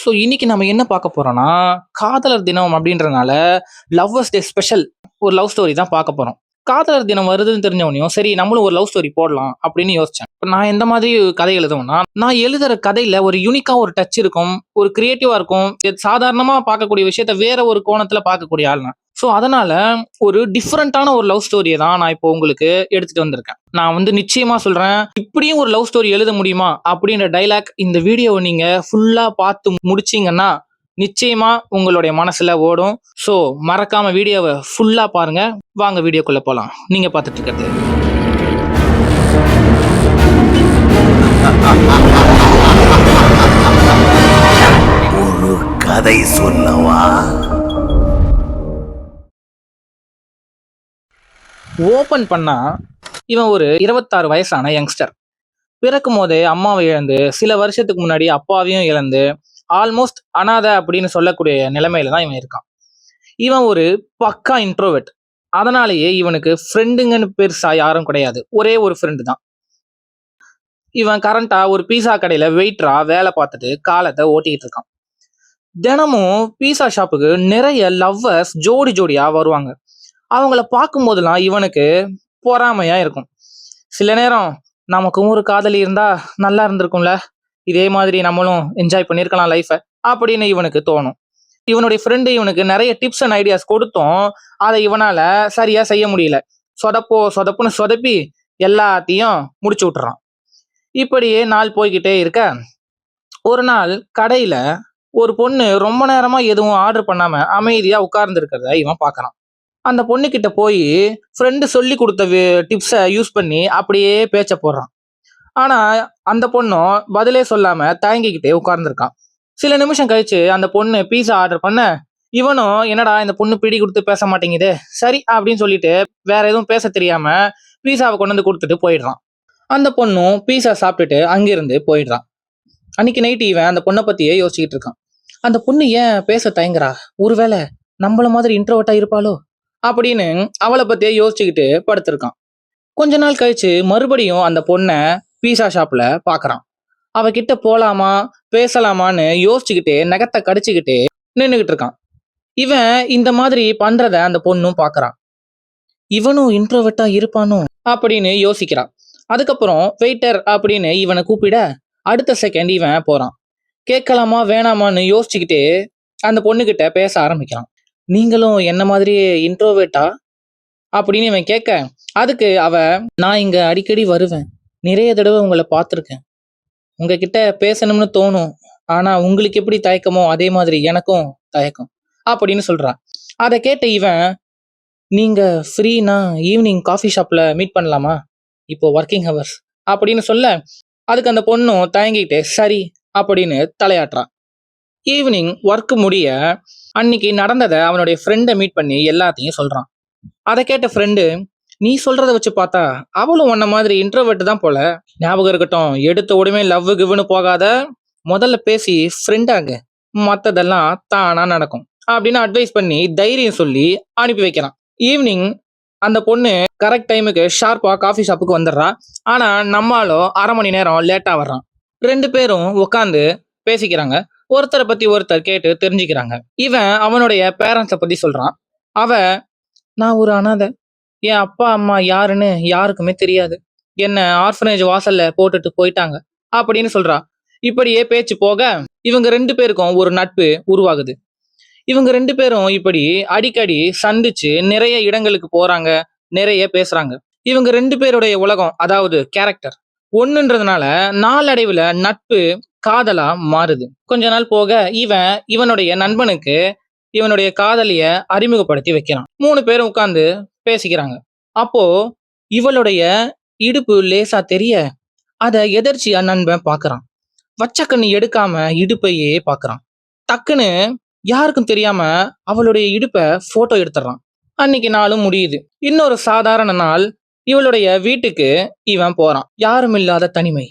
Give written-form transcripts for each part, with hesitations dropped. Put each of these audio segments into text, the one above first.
So இன்னைக்கு நம்ம என்ன பார்க்க போறோம்னா, காதலர் தினம் அப்படின்றனால லவ்வர்ஸ் டே ஸ்பெஷல் ஒரு லவ் ஸ்டோரி தான் பார்க்க போறோம். காதலர் தினம் வருதுன்னு தெரிஞ்ச உடனேயும் சரி நம்மளும் ஒரு லவ் ஸ்டோரி போடலாம் அப்படின்னு யோசிச்சேன். இப்ப நான் எந்த மாதிரி கதை எழுதுவேன்னா, நான் எழுதுற கதையில ஒரு யூனிக்கா ஒரு டச் இருக்கும், ஒரு கிரியேட்டிவா இருக்கும். சாதாரணமா பார்க்கக்கூடிய விஷயத்த வேற ஒரு கோணத்துல பார்க்கக்கூடிய ஆள் நான். ஸோ அதனால ஒரு டிஃப்ரெண்டான ஒரு லவ் ஸ்டோரியை தான் நான் இப்போ உங்களுக்கு எடுத்துட்டு வந்திருக்கேன். நான் வந்து நிச்சயமா சொல்றேன், இப்படியும் ஒரு லவ் ஸ்டோரி எழுத முடியுமா அப்படின்ற டைலாக் இந்த வீடியோவை நீங்க ஃபுல்லா பார்த்து முடிச்சீங்கன்னா நிச்சயமா உங்களுடைய மனசுல ஓடும். ஸோ மறக்காம வீடியோவை ஃபுல்லா பாருங்க. வாங்க வீடியோக்குள்ள போலாம். நீங்க பார்த்துட்டு இருக்கிறது ஒரு கதை சொல்லவா? ஓபன் பண்ணா இவன் ஒரு 26 வயசான யங்ஸ்டர். பிறக்கும் போதே அம்மாவை இழந்து சில வருஷத்துக்கு முன்னாடி அப்பாவையும் இழந்து ஆல்மோஸ்ட் அனாதை அப்படின்னு சொல்லக்கூடிய நிலைமையில தான் இவன் இருக்கான். இவன் ஒரு பக்கா இன்ட்ரோவெட். அதனாலேயே இவனுக்கு ஃப்ரெண்டுங்கன்னு பெருசா யாரும் கிடையாது. ஒரே ஒரு ஃப்ரெண்டு தான். இவன் கரண்டா ஒரு பீஸா கடையில வெயிட்டரா வேலை பார்த்துட்டு காலத்தை ஓட்டிக்கிட்டு இருக்கான். தினமும் பீஸா ஷாப்புக்கு நிறைய லவ்வர்ஸ் ஜோடி ஜோடியா வருவாங்க. அவங்கள பார்க்கும் போதெல்லாம் இவனுக்கு பொறாமையா இருக்கும். சில நேரம் நமக்கும் ஒரு காதலி இருந்தா நல்லா இருந்திருக்கும்ல, இதே மாதிரி நம்மளும் என்ஜாய் பண்ணியிருக்கலாம் லைஃபை அப்படின்னு இவனுக்கு தோணும். இவனுடைய ஃப்ரெண்டு இவனுக்கு நிறைய டிப்ஸ் அண்ட் ஐடியாஸ் கொடுத்தும் அதை இவனால சரியா செய்ய முடியல. சொதப்புன்னு சொதப்பி எல்லாத்தையும் முடிச்சு விட்டுறான். இப்படியே நாள் போய்கிட்டே இருக்க, ஒரு நாள் கடையில ஒரு பொண்ணு ரொம்ப நேரமா எதுவும் ஆர்டர் பண்ணாம அமைதியா உட்கார்ந்து இருக்கிறத இவன் பார்க்கறான். அந்த பொண்ணு கிட்ட போய் ஃப்ரெண்டு சொல்லி கொடுத்த டிப்ஸை யூஸ் பண்ணி அப்படியே பேச்ச போடுறான். ஆனா அந்த பொண்ணும் பதிலே சொல்லாம தயங்கிக்கிட்டே உட்கார்ந்துருக்கான். சில நிமிஷம் கழிச்சு அந்த பொண்ணு பீஸா ஆர்டர் பண்ண, இவனும் என்னடா இந்த பொண்ணு பிடி கொடுத்து பேச மாட்டேங்குது சரி அப்படின்னு சொல்லிட்டு வேற எதுவும் பேச தெரியாம பீஸாவை கொண்டு வந்து கொடுத்துட்டு போயிடுறான். அந்த பொண்ணும் பீஸா சாப்பிட்டுட்டு அங்கிருந்து போயிடுறான். அன்னைக்கு நைட்டு இவன் அந்த பொண்ணை பத்தியே யோசிச்சுக்கிட்டு இருக்கான். அந்த பொண்ணு ஏன் பேச தயங்குறா, ஒருவேளை நம்மள மாதிரி இன்ட்ரோவர்ட்டா இருப்பாளோ அப்படின்னு அவளை பத்தியே யோசிச்சுக்கிட்டு படுத்திருக்கான். கொஞ்ச நாள் கழிச்சு மறுபடியும் அந்த பொண்ணை பீஸா ஷாப்ல பாக்குறான். அவகிட்ட போலாமா பேசலாமான்னு யோசிச்சுக்கிட்டே நகத்தை கடிச்சுக்கிட்டே நின்றுகிட்டு இருக்கான். இவன் இந்த மாதிரி பண்றத அந்த பொண்ணும் பாக்குறான். இவனும் இன்ட்ரோவர்ட்டா இருப்பானோ அப்படின்னு யோசிக்கிறான். அதுக்கப்புறம் வெயிட்டர் அப்படின்னு இவனை கூப்பிட அடுத்த செகண்ட் இவன் போறான். கேட்கலாமா வேணாமான்னு யோசிச்சுக்கிட்டே அந்த பொண்ணுகிட்ட பேச ஆரம்பிக்கிறான். நீங்களும் என்ன மாதிரியே இன்ட்ரோவேட்டா அப்படின்னு இவன் கேட்க, அதுக்கு அவ, நான் இங்க அடிக்கடி வருவேன், நிறைய தடவை உங்களை பார்த்துருக்கேன், உங்ககிட்ட பேசணும்னு தோணும், ஆனா உங்களுக்கு எப்படி தயக்கமோ அதே மாதிரி எனக்கும் தயக்கம் அப்படின்னு சொல்றான். அதை கேட்ட இவன், நீங்க ஃப்ரீனா ஈவினிங் காஃபி ஷாப்ல மீட் பண்ணலாமா, இப்போ ஒர்க்கிங் ஹவர்ஸ் அப்படின்னு சொல்ல, அதுக்கு அந்த பொண்ணும் தயங்கிக்கிட்டே சரி அப்படின்னு தலையாட்டுறான். ஈவினிங் ஒர்க் முடிய அன்னைக்கு நடந்ததை அவனுடைய ஃப்ரெண்டை மீட் பண்ணி எல்லாத்தையும் சொல்றான். அதை கேட்ட ஃப்ரெண்டு, நீ சொல்றத வச்சு பார்த்தா அவளும் உன்ன மாதிரி இன்ட்ரோவர்ட் தான் போல, ஞாபகம் இருக்கட்டும், எடுத்த உடனே லவ் கிவ்னு போகாத, முதல்ல பேசி ஃப்ரெண்டாங்க, மற்றதெல்லாம் தானா நடக்கும் அப்படின்னு அட்வைஸ் பண்ணி தைரியம் சொல்லி அனுப்பி வைக்கிறான். ஈவினிங் அந்த பொண்ணு கரெக்ட் டைமுக்கு ஷார்ப்பா காஃபி ஷாப்புக்கு வந்துடுறா. ஆனா நம்மளும் அரை மணி நேரம் லேட்டா வர்றான். ரெண்டு பேரும் உட்காந்து பேசிக்கிறாங்க, ஒருத்தரை பத்தி ஒருத்தர் கேட்டு தெரிஞ்சுக்கிறாங்க. இவன் அவனுடைய பேரண்ட்ஸை பத்தி சொல்றான். அவ, நான் ஒரு அனாதை, என் அப்பா அம்மா யாருன்னு யாருக்குமே தெரியாது, என்ன ஆர்ஃபனேஜ் வாசல்ல போட்டுட்டு போயிட்டாங்க அப்படின்னு சொல்றா. இப்படியே பேச்சு போக இவங்க ரெண்டு பேருக்கும் ஒரு நட்பு உருவாகுது. இவங்க ரெண்டு பேரும் இப்படி அடிக்கடி சந்திச்சு நிறைய இடங்களுக்கு போறாங்க, நிறைய பேசுறாங்க. இவங்க ரெண்டு பேருடைய உலகம், அதாவது கேரக்டர் ஒண்ணுன்றதுனால நாளடைவுல நட்பு காதலா மாறுது. கொஞ்ச நாள் போக இவனுடைய நண்பனுக்கு இவனுடைய காதலிய அறிமுகப்படுத்தி வைக்கிறான். 3 பேரும் உட்கார்ந்து பேசிக்கிறாங்க. அப்போ இவளுடைய இடுப்பு லேசா தெரிய அத எதர்ச்சியா நண்பன் பாக்குறான். வச்ச கண்ணு எடுக்காம இடுப்பையே பாக்குறான். டக்குன்னு யாருக்கும் தெரியாம அவளுடைய இடுப்பை போட்டோ எடுத்துறான். அன்னைக்கு நாளும் முடியுது. இன்னொரு சாதாரண நாள், இவளுடைய வீட்டுக்கு இவன் போறான். யாரும் இல்லாத தனிமை.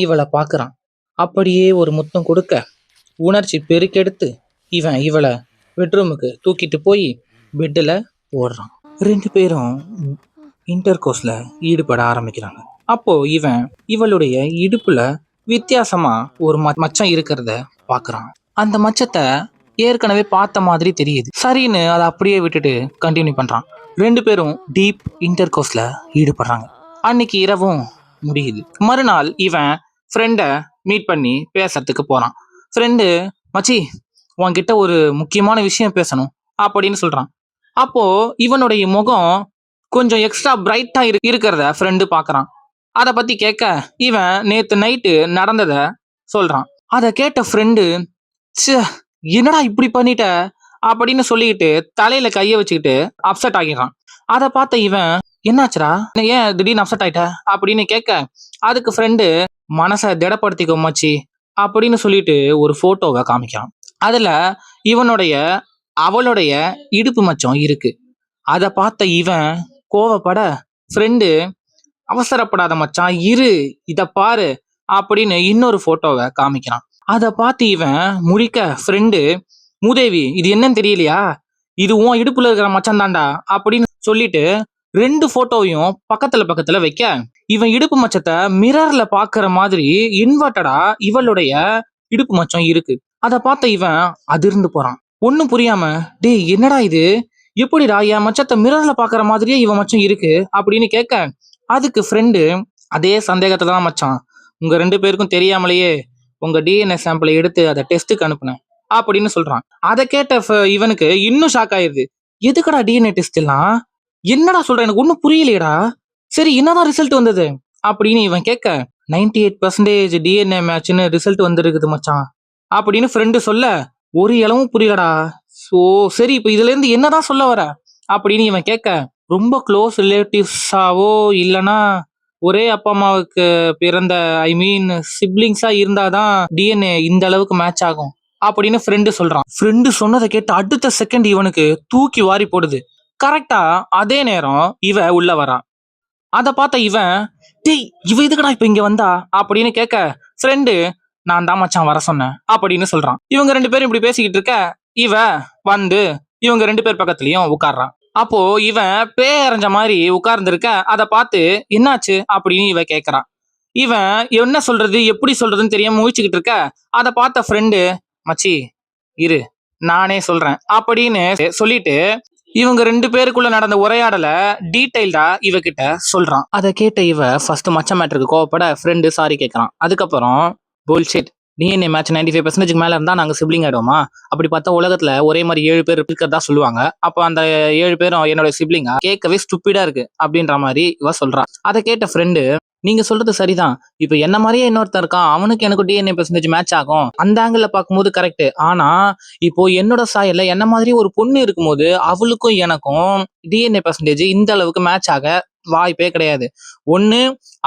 இவளை பாக்குறான். அப்படியே ஒரு முத்தம் கொடுக்க உணர்ச்சி பெருக்கெடுத்து இவளை பெட்ரூமுக்கு தூக்கிட்டு போய் பெட்டில் போடுறான். 2 பேரும் இன்டர் கோர்ஸ்ல ஈடுபட ஆரம்பிக்கிறாங்க. அப்போ இவளுடைய இடுப்புல வித்தியாசமா ஒரு மச்சம் இருக்கிறத பாக்குறான். அந்த மச்சத்தை ஏற்கனவே பார்த்த மாதிரி தெரியுது. சரின்னு அதை அப்படியே விட்டுட்டு கண்டினியூ பண்றான். 2 பேரும் டீப் இன்டர் கோர்ஸ்ல ஈடுபடுறாங்க. அன்னைக்கு இரவும் முடியுது. மறுநாள் இவன் ஃப்ரெண்டை மீட் பண்ணி பேசுறதுக்கு போறான். ஃப்ரெண்டு, மச்சி உன்கிட்ட ஒரு முக்கியமான விஷயம் பேசணும் அப்படின்னு சொல்றான். அப்போ இவனுடைய முகம் கொஞ்சம் எக்ஸ்ட்ரா பிரைட்டா இருக்கிறத ஃப்ரெண்டு பாக்குறான். அதை பத்தி கேட்க இவன் நேத்து நைட்டு நடந்தத சொல்றான். அதை கேட்ட ஃப்ரெண்டு, என்னடா இப்படி பண்ணிட்ட அப்படின்னு சொல்லிக்கிட்டு தலையில கைய வச்சுக்கிட்டு அப்செட் ஆகிடுறான். அதை பார்த்த இவன், என்னாச்சுடா, ஏன் திடீர்னு அப்செட் ஆயிட்ட அப்படின்னு கேட்க அதுக்கு ஃப்ரெண்டு, மனசை திடப்படுத்திக்கோ மச்சி அப்படின்னு சொல்லிட்டு ஒரு போட்டோவை காமிக்கிறான். அதுல இவனுடைய அவளுடைய இடுப்பு மச்சம் இருக்கு. அதை பார்த்த இவன் கோவப்பட ஃப்ரெண்டு, அவசரப்படாத மச்சான், இரு இத பாரு அப்படின்னு இன்னொரு போட்டோவை காமிக்கிறான். அதை பார்த்து இவன் முடிக்க ஃப்ரெண்டு, மூதேவி இது என்னன்னு தெரியலையா, இது உன் இடுப்புல இருக்கிற மச்சான் தான்டா அப்படின்னு சொல்லிட்டு 2 போட்டோவையும் பக்கத்துல வைக்க இவன் இடுப்பு மச்சத்தை மிரர்ல பாக்குற மாதிரி இன்வெர்டடா இவளுடைய இடுப்பு மச்சம் இருக்கு. அதை பார்த்த இவன் அதிர்ந்து போறான். ஒன்னும் புரியாம, டேய் என்னடா இது, எப்படிடா என் மச்சத்தை மிரர்ல பாக்குற மாதிரியே இவன் மச்சம் இருக்கு அப்படின்னு கேட்க அதுக்கு ஃப்ரெண்டு, அதே சந்தேகத்தை தான் மச்சான், உங்க 2 பேருக்கும் தெரியாமலேயே உங்க டிஎன்ஏ சாம்பிளை எடுத்து அதை டெஸ்ட்டுக்கு அனுப்புனேன் அப்படின்னு சொல்றான். அதை கேட்ட இவனுக்கு இன்னும் ஷாக் ஆயிருது. எதுக்கடா டிஎன்ஏ டெஸ்ட் எல்லாம், என்னடா சொல்ற, எனக்கு ஒன்னும் புரியலையடா, சரி என்னதான் ரிசல்ட் வந்தது அப்படின்னு இவன் கேட்க 98% டிஎன்ஏ மேட்ச்னு ரிசல்ட் வந்திருக்குது மச்சான் அப்படின்னு ஃப்ரெண்டு சொல்ல ஒரு இளவும் புரியலடா. சோ சரி இப்ப இதுல இருந்து என்னதான் சொல்ல வர அப்படின்னு இவன் கேட்க, ரொம்ப க்ளோஸ் ரிலேட்டிவ்ஸாவோ இல்லனா ஒரே அப்பா அம்மாவுக்கு பிறந்த ஐ மீன் சிப்ளிங்ஸா இருந்தாதான் டிஎன்ஏ இந்த அளவுக்கு மேட்ச் ஆகும் அப்படின்னு ஃப்ரெண்டு சொல்றான். ஃப்ரெண்டு சொன்னதை கேட்டு அடுத்த செகண்ட் இவனுக்கு தூக்கி வாரி போடுது. கரெக்டா அதே நேரம் இவ உள்ள வரா. அதை பார்த்த இவன், டேய் இவ இதுக்கடா இப்ப இங்க வந்தா அப்படின்னு கேட்க ஃப்ரெண்டு, நான் தான் மச்சான் வர சொன்னேன் அப்படின்னு சொல்றான். இவங்க 2 பேரும் இப்படி பேசிக்கிட்டு இருக்க இவ வந்து இவங்க 2 பேர் பக்கத்துலயும் உட்கார்றான். அப்போ இவன் பேரஞ்ச மாதிரி உட்கார்ந்து இருக்க அதை பார்த்து என்னாச்சு அப்படின்னு இவ கேட்கறான். இவன் என்ன சொல்றது எப்படி சொல்றதுன்னு தெரியாம முழிச்சுக்கிட்டு இருக்க அதை பார்த்த ஃப்ரெண்டு, மச்சி இரு நானே சொல்றேன் அப்படின்னு சொல்லிட்டு இவங்க 2 பேருக்குள்ள நடந்த உரையாடலை டீடைல்டா இவகிட்ட சொல்றான். அதை கேட்ட இவ ஃபர்ஸ்ட் மச்ச மேட்டருக்கு கோவப்பட ஃப்ரெண்டு சாரி கேட்கறான். அதுக்கப்புறம், புல்ஷிட், டிஎன்ஏ மேட்ச் 95% மேல இருந்தா நாங்க சிப்ளிங் ஆயிடுவோமா, அப்படி பார்த்தா உலகத்துல ஒரே மாதிரி 7 பேர் இருக்கிறதா சொல்லுவாங்க, அப்போ அந்த 7 பேரும் என்னோட சிப்ளிங்கா, கேட்கவே ஸ்டூப்பிடா இருக்கு அப்படின்ற மாதிரி இவ சொல்றா. அதை கேட்ட ஃப்ரெண்டு, நீங்க சொல்றது சரிதான், இப்ப என்ன மாதிரியே இன்னொருத்தர் இருக்கான், அவனுக்கு எனக்கு டிஎன்ஏ பெர்சன்டேஜ் மேட்ச் ஆகும், அந்த ஆங்கிள் பார்க்கும்போது கரெக்ட். ஆனா இப்போ என்னோட சாயல்ல என்ன மாதிரி ஒரு பொண்ணு இருக்கும்போது அவளுக்கும் எனக்கும் டிஎன்ஏ பெர்சன்டேஜ் இந்த அளவுக்கு மேட்ச் ஆக வாய்ப்பே கிடையாது. ஒண்ணு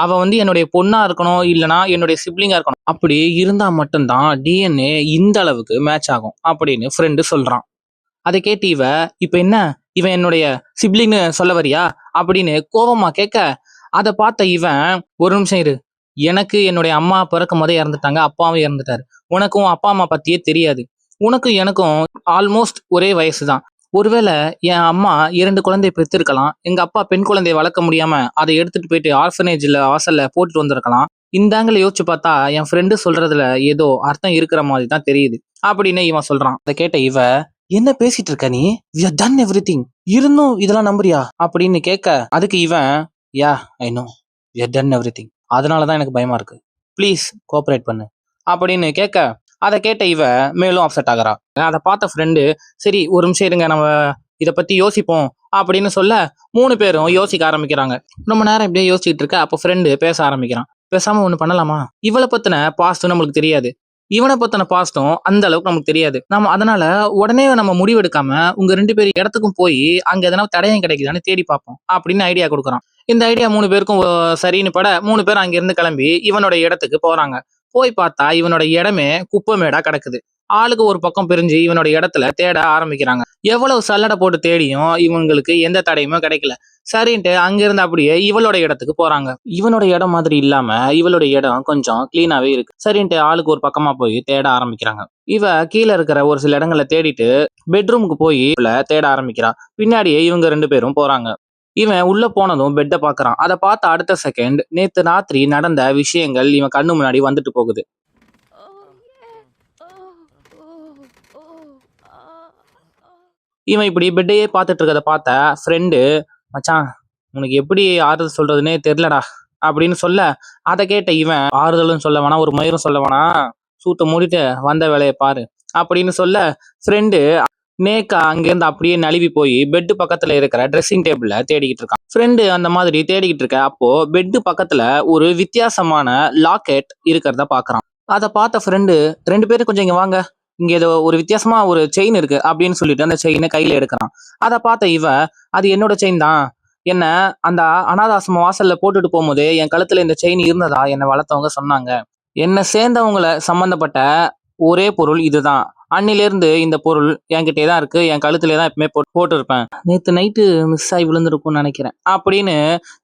அவ வந்து என்னுடைய பொண்ணா இருக்கணும், இல்லனா என்னுடைய சிப்ளிங்கா இருக்கணும், அப்படி இருந்தா மட்டும்தான் டிஎன்ஏ இந்த அளவுக்கு மேட்ச் ஆகும் அப்படின்னு ஃப்ரெண்டு சொல்றான். அதை கேட்டு இவ, இப்ப என்ன இவன் என்னுடைய சிப்ளிங்னு சொல்ல வரியா அப்படின்னு கோவமா கேட்க அதை பார்த்த இவன், ஒரு நிமிஷம் இரு, எனக்கு என்னுடைய அம்மா பிறக்கும் போதே இறந்துட்டாங்க, அப்பாவும் இறந்துட்டாரு, உனக்கும் அப்பா அம்மா பத்தியே தெரியாது, உனக்கும் எனக்கும் ஆல்மோஸ்ட் ஒரே வயசு தான், ஒருவேளை என் அம்மா 2 குழந்தை பெற்றிருக்கலாம், எங்க அப்பா பெண் குழந்தையை வளர்க்க முடியாம அதை எடுத்துட்டு போயிட்டு ஆர்ஃபனேஜ்ல வாசல்ல போட்டுட்டு வந்திருக்கலாம், இந்த ஆங்கிள் யோசிச்சு பார்த்தா என் ஃப்ரெண்டு சொல்றதுல ஏதோ அர்த்தம் இருக்கிற மாதிரி தான் தெரியுது அப்படின்னு இவன் சொல்றான். அதை கேட்ட இவ, என்ன பேசிட்டு இருக்க நீ, we have done everything, இருந்தும் இதெல்லாம் நம்புறியா அப்படின்னு கேட்க அதுக்கு இவன், yeah I know we have done everything, அதனாலதான் எனக்கு பயமா இருக்கு, ப்ளீஸ் கோஆபரேட் பண்ணு அப்படின்னு கேட்க அதை கேட்ட இவ மேலும் அப்செட் ஆகுறா. அதை பார்த்த ஃப்ரெண்டு, சரி ஒரு நிமிஷம் இருங்க நம்ம இதை பத்தி யோசிப்போம் அப்படின்னு சொல்ல 3 பேரும் யோசிக்க ஆரம்பிக்கிறாங்க. ரொம்ப நேரம் இப்படியே யோசிச்சுட்டு இருக்க அப்போ ஃப்ரெண்டு பேச ஆரம்பிக்கிறான். பேசாம ஒண்ணு பண்ணலாமா, இவளை பத்தின பாஸ்டும் நம்மளுக்கு தெரியாது, இவனை பத்தின பாஸ்டும் அந்த அளவுக்கு நமக்கு தெரியாது, நம்ம அதனால உடனே நம்ம முடிவெடுக்காம உங்க 2 பேரும் இடத்துக்கும் போய் அங்க எதனா தடயம் கிடைக்குதான்னு தேடி பார்ப்போம் அப்படின்னு ஐடியா கொடுக்குறான். இந்த ஐடியா 3 பேருக்கும் சரின்னு பட 3 பேர் அங்கிருந்து கிளம்பி இவனோட இடத்துக்கு போறாங்க. போய் பார்த்தா இவனோட இடமே குப்பைமேடா கிடக்குது. ஆளுக்கு ஒரு பக்கம் பிரிஞ்சு இவனோட இடத்துல தேட ஆரம்பிக்கிறாங்க. எவ்வளவு சல்லடை போட்டு தேடியும் இவங்களுக்கு எந்த தடையுமே கிடைக்கல. சரின்ட்டு அங்கிருந்து அப்படியே இவளோட இடத்துக்கு போறாங்க. இவனோட இடம் மாதிரி இல்லாம இவளோட இடம் கொஞ்சம் கிளீனாவே இருக்கு. சரின்ட்டு ஆளுக்கு ஒரு பக்கமா போய் தேட ஆரம்பிக்கிறாங்க. இவ கீழே இருக்கிற ஒரு சில இடங்களை தேடிட்டு பெட்ரூமுக்கு போய் தேட ஆரம்பிக்கிறா. பின்னாடியே இவங்க 2 பேரும் போறாங்க. இவன் உள்ள போனதும் பெட்டை பாக்குறான். அதை பார்த்த அடுத்த செகண்ட் நேத்து ராத்திரி நடந்த விஷயங்கள் இவன் கண்ணு முன்னாடி வந்துட்டு போகுது. இவன் இப்படி பெட்டையே பார்த்துட்டு இருக்கத பார்த்த ஃப்ரெண்டு, மச்சான் உனக்கு எப்படி ஆறுதல் சொல்றதுன்னே தெரியலடா அப்படின்னு சொல்ல, அதை கேட்ட இவன் ஆறுதலும் சொல்ல வேணாம், ஒரு மயிரும் சொல்ல வேணாம், சூத்த மூடிட்டு வந்த வேலையை பாரு அப்படின்னு சொல்ல, ஃப்ரெண்டு நேக்கா அங்கிருந்து அப்படியே நழுவி போய் பெட்டு பக்கத்துல இருக்கிற ட்ரெஸ்ஸிங் டேபிள்ல தேடிக்கிட்டு இருக்கான். ஃப்ரெண்டு அந்த மாதிரி தேடிக்கிட்டு இருக்க அப்போ பெட்டு பக்கத்துல ஒரு வித்தியாசமான லாக்கெட் இருக்கிறத பாக்குறான். அதை பார்த்த ஃப்ரெண்டு, ரெண்டு பேரும் கொஞ்சம் இங்க வாங்க, இங்க ஏதோ ஒரு வித்தியாசமா ஒரு செயின் இருக்கு அப்படின்னு சொல்லிட்டு அந்த செயினை கையில எடுக்கிறான். அதை பார்த்த இவ, அது என்னோட செயின் தான், என்ன அந்த அனாதாசிரம வாசல்ல போட்டுட்டு போகும்போது என் கழுத்துல இந்த செயின் இருந்ததா என்னை வளர்த்தவங்க சொன்னாங்க. என்னை சேர்ந்தவங்களை சம்பந்தப்பட்ட ஒரே பொருள் இதுதான். அன்னிலிருந்து இந்த பொருள் என்கிட்டே தான் இருக்கு, என் கழுத்துல தான் எப்பவுமே போட்டு இருப்பேன். நேத்து நைட்டு மிஸ் ஆகி விழுந்திருக்கும்னு நினைக்கிறேன் அப்படின்னு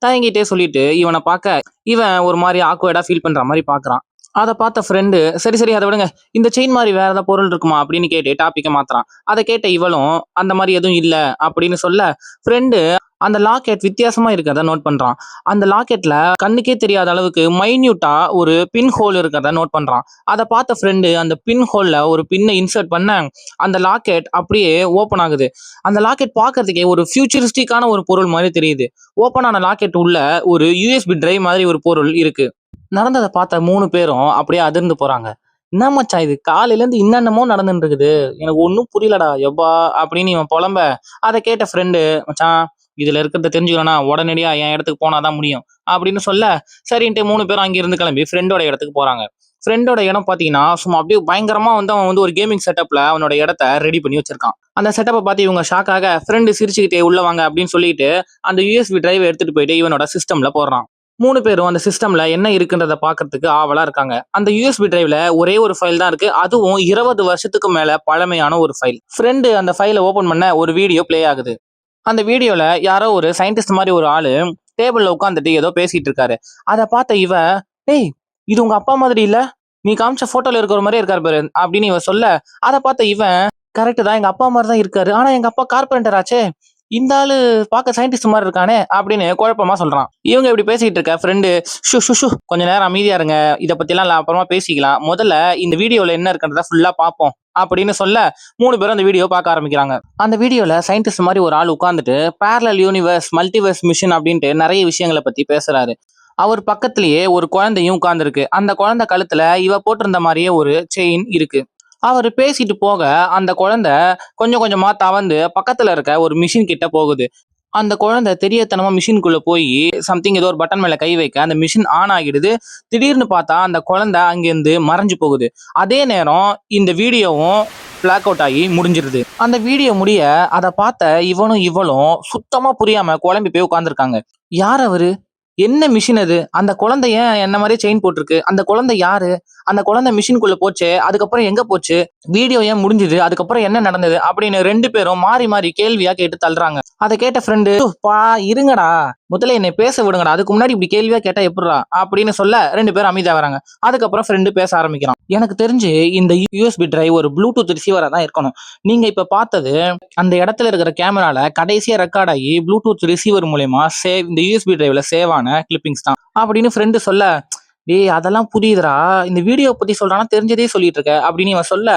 தயங்கிட்டே சொல்லிட்டு இவனை பார்க்க, இவன் ஒரு மாதிரி ஆக்வர்டா ஃபீல் பண்ற மாதிரி பாக்குறான். அதை பார்த்த ஃப்ரெண்டு, சரி சரி அதை விடுங்க, இந்த செயின் மாதிரி வேற ஏதாவது பொருள் இருக்குமா அப்படின்னு கேட்டு டாபிக்கை மாத்துறான். அதை கேட்ட இவளும் அந்த மாதிரி எதுவும் இல்லை அப்படின்னு சொல்ல, ஃப்ரெண்டு அந்த லாக்கெட் வித்தியாசமா இருக்கிறத நோட் பண்றான். அந்த லாக்கெட்ல கண்ணுக்கே தெரியாத அளவுக்கு மைன்யூட்டா ஒரு பின் ஹோல் இருக்கிறத நோட் பண்றான். அதை பார்த்த ஃப்ரெண்டு அந்த பின் ஹோல்ல ஒரு பின்னை இன்சர்ட் பண்ண அந்த லாக்கெட் அப்படியே ஓப்பன் ஆகுது. அந்த லாக்கெட் பார்க்கறதுக்கே ஒரு ஃபியூச்சரிஸ்டிக்கான ஒரு பொருள் மாதிரி தெரியுது. ஓப்பன் ஆன லாக்கெட் உள்ள ஒரு யூஎஸ்பி டிரைவ் மாதிரி ஒரு பொருள் இருக்கு. நடந்ததை பார்த்த 3 பேரும் அப்படியே அதிர்ந்து போறாங்க. என்ன மச்சான் இது, காலையில இருந்து என்னென்னமோ நடந்துட்டு இருக்குது, எனக்கு ஒன்னும் புரியலடா எப்பா அப்படின்னு இவன் புலம்ப, அதை கேட்ட ஃப்ரெண்டு, மச்சான் இதுல இருக்கிறத தெரிஞ்சுக்கணும்னா உடனடியா என் இடத்துக்கு போனாதான் முடியும் அப்படின்னு சொல்ல, சரின்ட்டு 3 பேரும் அங்கிருந்து கிளம்பி ஃப்ரெண்டோட இடத்துக்கு போறாங்க. ஃப்ரெண்டோட இடம் பாத்தீங்கன்னா சும்மா அப்படியே பயங்கரமா அவன் ஒரு கேமிங் செட்டப்ல அவனோட இடத்த ரெடி பண்ணி வச்சிருக்கான். அந்த செட்டப்பை பார்த்து இவங்க ஷாக்காக, ஃப்ரெண்டு சிரிச்சுக்கிட்டே உள்ள வாங்க அப்படின்னு சொல்லிட்டு அந்த யூஎஸ்பி டிரைவ் எடுத்துட்டு போயிட்டு இவனோட சிஸ்டம்ல போடுறான். 3 பேரும் அந்த சிஸ்டம்ல என்ன இருக்குன்றத பாக்குறதுக்கு ஆவலா இருக்காங்க. அந்த யூஎஸ்பி டிரைவ்ல ஒரே ஒரு ஃபைல் தான் இருக்கு, அதுவும் 20 வருஷத்துக்கு மேல பழமையான ஒரு ஃபைல். ஃப்ரெண்டு அந்த ஃபைலை ஓபன் பண்ண ஒரு வீடியோ பிளே ஆகுது. அந்த வீடியோல யாரோ ஒரு சயின்டிஸ்ட் மாதிரி ஒரு ஆளு டேபிள்ல உட்காந்துட்டு ஏதோ பேசிட்டு இருக்காரு. அதை பார்த்த இவ, டேய் இது உங்க அப்பா மாதிரி இல்ல, நீ காமிச்ச போட்டோல இருக்கிற மாதிரி இருக்காரு பாரு அப்படின்னு இவ சொல்ல, அதை பார்த்த இவன், கரெக்ட் தான் எங்க அப்பா மாதிரி தான் இருக்காரு, ஆனா எங்க அப்பா கார்பெண்டர் ஆச்சே, இந்த ஆளு பார்க்க சயின்டிஸ்ட் மாதிரி இருக்கானே அப்படின்னு குழப்பமா சொல்றான். இவங்க இப்படி பேசிட்டு இருக்க ஃப்ரெண்டு, ஷு ஷு ஷு கொஞ்ச நேரம் அமைதியா இருங்க, இதை பத்தி எல்லாம் அப்புறமா பேசிக்கலாம், முதல்ல இந்த வீடியோல என்ன இருக்குன்றத ஃபுல்லா பார்ப்போம் அப்படின்னு சொல்ல, 3 பேரும் அந்த வீடியோ பார்க்க ஆரம்பிக்கிறாங்க. அந்த வீடியோல சயின்டிஸ்ட் மாதிரி ஒரு ஆள் உட்கார்ந்துட்டு பேரலல் யூனிவர்ஸ் மல்டிவர்ஸ் மிஷன் அப்படின்ட்டு நிறைய விஷயங்களை பத்தி பேசுறாரு. அவர் பக்கத்திலேயே ஒரு குழந்தையும் உட்கார்ந்துருக்கு. அந்த குழந்தை கழுத்துல இவ போட்டிருந்த மாதிரியே ஒரு செயின் இருக்கு. அவர் பேசிட்டு போக அந்த குழந்தை கொஞ்சம் கொஞ்சமா தவந்து பக்கத்துல இருக்க ஒரு மிஷின் கிட்ட போகுது. அந்த குழந்தை தெரியத்தனமா மிஷின்குள்ள போய் சம்திங் ஏதோ ஒரு பட்டன் மேல கை வைக்க அந்த மிஷின் ஆன் ஆகிடுது. திடீர்னு பார்த்தா அந்த குழந்தை அங்கிருந்து மறைஞ்சு போகுது. அதே நேரம் இந்த வீடியோவும் பிளாக் அவுட் ஆகி முடிஞ்சிருது. அந்த வீடியோ முடிய அதை பார்த்த இவனும் இவளும் சுத்தமா புரியாம குழம்பி போய் உட்கார்ந்துருக்காங்க. யார் அவரு, என்ன மிஷின் அது, அந்த குழந்தை ஏன் என்ன மாதிரி செயின் போட்டிருக்கு, அந்த குழந்தை யாரு, அந்த குழந்தை மிஷின்குள்ள போச்சு அதுக்கப்புறம் எங்க போச்சு, வீடியோ ஏன் முடிஞ்சது, அதுக்கப்புறம் என்ன நடந்தது அப்படின்னு 2 பேரும் மாறி மாறி கேள்வியா கேட்டு தள்ளுறாங்க. அதை கேட்ட ஃப்ரெண்டு, பா இருங்கடா, முதல்ல என்னை பேச விடுங்கடா, அதுக்கு முன்னாடி இப்படி கேள்வியா கேட்டா எப்படிடா அப்படின்னு சொல்ல 2 பேரும் அமைதியா வராங்க. அதுக்கப்புறம் ஃப்ரெண்டு பேச ஆரம்பிக்கிறான். எனக்கு தெரிஞ்சு இந்த யூஎஸ்பி டிரைவ் ஒரு ப்ளூடூத் ரிசீவரா தான் இருக்கணும். நீங்க இப்ப பார்த்தது அந்த இடத்துல இருக்கிற கேமரால கடைசியா ரெக்கார்ட் ஆகி ப்ளூடூத் ரிசீவர் மூலமா இந்த யூஎஸ்பி டிரைவ்ல சேவ் ஆன கிளிப்பிங்ஸ் தான் அப்படின்னு ஃப்ரெண்டு சொல்ல, டேய் அதெல்லாம் புரியுதுடா, இந்த வீடியோ பத்தி சொல்றானா தெரிஞ்சதே சொல்லிட்டு இருக்க அப்படின்னு இவன் சொல்ல,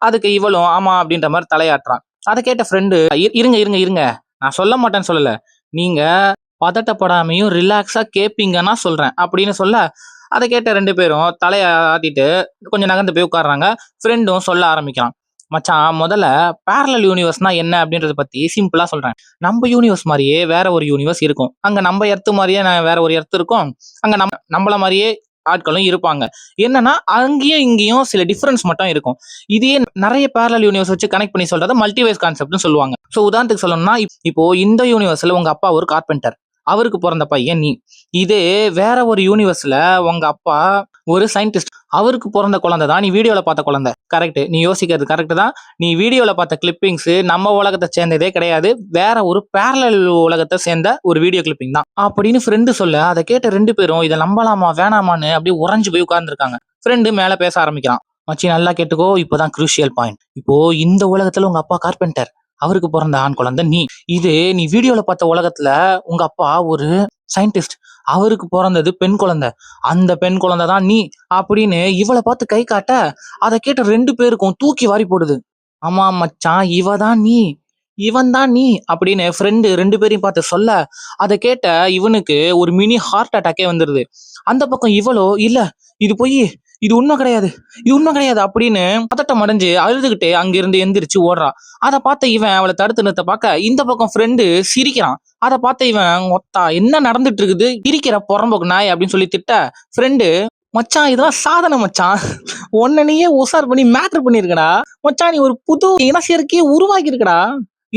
அதுக்கு இவளும் ஆமா அப்படின்ற மாதிரி தலையாட்டுறான். அதை கேட்ட ஃப்ரெண்டு, இருங்க இருங்க இருங்க, நான் சொல்ல மாட்டேன்னு சொல்லல, நீங்க பதட்டப்படாமையும் ரிலாக்ஸா கேப்பீங்கன்னா சொல்றேன் அப்படின்னு சொல்ல, அதை கேட்ட 2 பேரும் தலைய ஆட்டிட்டு கொஞ்சம் நகர்ந்து போய் உட்காடுறாங்க. ஃப்ரெண்டும் சொல்ல ஆரம்பிக்கிறான். மச்சான் முதல்ல பேரலல் யூனிவர்ஸ்னா என்ன அப்படின்றத பத்தி சிம்பிளா சொல்றேன். நம்ம யூனிவர்ஸ் மாதிரியே வேற ஒரு யூனிவர்ஸ் இருக்கும். அங்க நம்ம எர்த்து மாதிரியே வேற ஒரு எர்த்து இருக்கும். அங்க நம்மள மாதிரியே ஆட்களும் இருப்பாங்க. என்னன்னா அங்கேயும் இங்கேயும் சில டிஃபரன்ஸ் மட்டும் இருக்கும். இதே நிறைய பேரலல் யூனிவர்ஸ் வச்சு கனெக்ட் பண்ணி சொல்றத மல்டிவர்ஸ் கான்செப்ட்னு சொல்லுவாங்க. ஸோ உதாரணத்துக்கு சொல்லணும்னா, இப்போ இந்த யூனிவர்ஸ்ல உங்க அப்பா ஒரு கார்பெண்டர், அவருக்கு பிறந்த பையன் நீ. இதே வேற ஒரு யூனிவர்ஸ்ல உங்க அப்பா ஒரு சயின்டிஸ்ட், அவருக்கு பிறந்த குழந்தை தான் நீ வீடியோல பார்த்த குழந்தை. கரெக்ட், நீ யோசிக்கிறது கரெக்ட் தான். நீ வீடியோல பார்த்த கிளிப்பிங்ஸ் நம்ம உலகத்தை சேர்ந்ததே கிடையாது, வேற ஒரு பேரலல் உலகத்தை சேர்ந்த ஒரு வீடியோ கிளிப்பிங் தான் அப்படின்னு ஃப்ரெண்டு சொல்ல, அதை கேட்ட 2 பேரும் இதை நம்பலாமா வேணாமான்னு அப்படியே உறைஞ்சு போய் உட்கார்ந்துருக்காங்க. ஃப்ரெண்டு மேல பேச ஆரம்பிக்கிறான். மச்சி நல்லா கேட்டுக்கோ, இப்போதான் குரூஷியல் பாயிண்ட். இப்போ இந்த உலகத்துல உங்க அப்பா கார்பெண்டர், அவருக்கு பிறந்த ஆண் குழந்தை நீ. இது நீ வீடியோல பார்த்த உலகத்துல உங்க அப்பா ஒரு சயின்டிஸ்ட், அவருக்கு பிறந்தது பெண் குழந்தை, அந்த பெண் குழந்தை தான் நீ அப்படின்னு இவளை பார்த்து கை காட்ட, அதை கேட்ட 2 பேருக்கும் தூக்கி வாரி போடுது. ஆமா மச்சான், இவ தான் நீ, இவன் தான் நீ அப்படின்னு ஃப்ரெண்டு 2 பேரையும் பார்த்து சொல்ல, அதை கேட்ட இவனுக்கு ஒரு மினி ஹார்ட் அட்டாக்கே வந்துருது. அந்த பக்கம் இவளோ இல்ல, இது பொய், இது உண்மை கிடையாது, இது உண்மை கிடையாது அப்படின்னு பதட்டம் அடைஞ்சு அழுதுகிட்டே அங்கிருந்து எந்திரிச்சு ஓடுறா. அதை பார்த்த இவன் அவளை தடுத்து நிறுத்த பார்க்க இந்த பக்கம் ஃப்ரெண்டு சிரிக்கிறான். அதை பார்த்த இவன் ஒத்தா என்ன நடந்துட்டு இருக்குது, இருக்கிற புறம்போக்கு நாய் அப்படின்னு சொல்லி திட்ட ஃப்ரெண்டு, மச்சான் இதெல்லாம் சாதனை மச்சான், உன்னை நீயே உசார் பண்ணி மேட்டர் பண்ணிருக்கடா மச்சான், நீ ஒரு புது இனச்சேர்க்கையே உருவாக்கி இருக்கடா,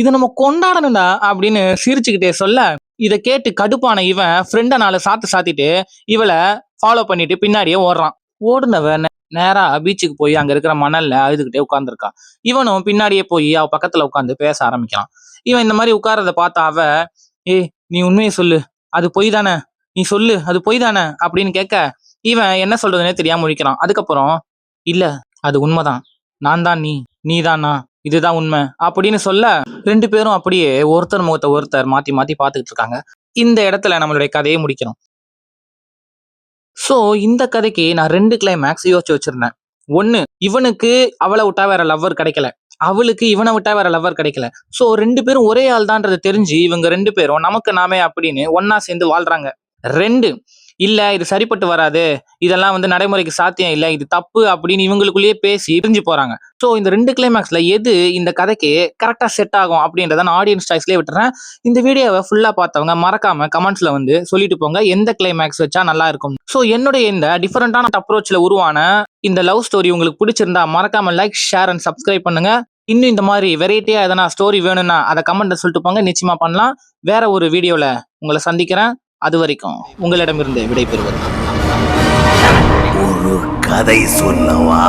இதை நம்ம கொண்டாடணும்டா அப்படின்னு சிரிச்சுக்கிட்டே சொல்ல, இதை கேட்டு கடுப்பான இவன் ஃப்ரெண்ட சாத்திட்டு இவளை ஃபாலோ பண்ணிட்டு பின்னாடியே ஓடுறான். ஓடுனவன் நேரா பீச்சுக்கு போய் அங்க இருக்கிற மணல்ல அழுதுகிட்டே உட்கார்ந்துருக்கா. இவனும் பின்னாடியே போய் அவ பக்கத்துல உட்காந்து பேச ஆரம்பிக்கிறான். இவன் இந்த மாதிரி உட்கார்றத பார்த்த அவ, ஏய் நீ உண்மையை சொல்லு, அது பொய் தானே, நீ சொல்லு அது பொய் தானே அப்படின்னு கேட்க இவன் என்ன சொல்றதுன்னே தெரியாம முழிக்கிறான். அதுக்கப்புறம் இல்ல அது உண்மைதான், நான் தான் நீ, நீ தான் நான், இதுதான் உண்மை அப்படின்னு சொல்ல 2 பேரும் அப்படியே ஒருத்தர் முகத்தை ஒருத்தர் மாத்தி மாத்தி பார்த்துக்கிட்டு இருக்காங்க. இந்த இடத்துல நம்மளுடைய கதையை முடிக்கிறோம். சோ இந்த கதைக்கு நான் 2 கிளைமேக்ஸ் யோசிச்சு வச்சிருந்தேன். ஒண்ணு, இவனுக்கு அவளை விட்டா வேற லவ்வர் கிடைக்கல, அவளுக்கு இவனை விட்டா வேற லவ்வர் கிடைக்கல. சோ 2 பேரும் ஒரே ஆள் தான்றது தெரிஞ்சு இவங்க 2 பேரும் நமக்கு நாமே அப்படின்னு ஒன்னா சேர்ந்து வாழ்றாங்க. 2, இல்ல இது சரிப்பட்டு வராது, இதெல்லாம் நடைமுறைக்கு சாத்தியம் இல்ல, இது தப்பு அப்படின்னு இவங்களுக்குள்ளேயே பேசி பிரிஞ்சு போறாங்க. சோ இந்த 2 கிளைமேக்ஸ்ல எது இந்த கதைக்கு கரெக்டா செட் ஆகும் அப்படின்றத நான் ஆடியன்ஸ் சாய்ஸ்லயே விட்டுறேன். இந்த வீடியோவை ஃபுல்லா பார்த்தவங்க மறக்காம கமெண்ட்ஸ்ல சொல்லிட்டு போங்க எந்த கிளைமேக்ஸ் வச்சா நல்லா இருக்கும். சோ என்னுடைய இந்த டிஃபரெண்டான அப்ரோச்ல உருவான இந்த லவ் ஸ்டோரி உங்களுக்கு பிடிச்சிருந்தா மறக்காம லைக், ஷேர் அண்ட் சப்ஸ்கிரைப் பண்ணுங்க. இன்னும் இந்த மாதிரி வெரைட்டியா எதனா ஸ்டோரி வேணும்னா அதை கமெண்ட்ல சொல்லிட்டு போங்க, நிச்சயமா பண்ணலாம். வேற ஒரு வீடியோல உங்களை சந்திக்கிறேன். அது வரைக்கும் உங்களிடமிருந்து விடைபெறுவது ஒரு கதை சொல்லவா?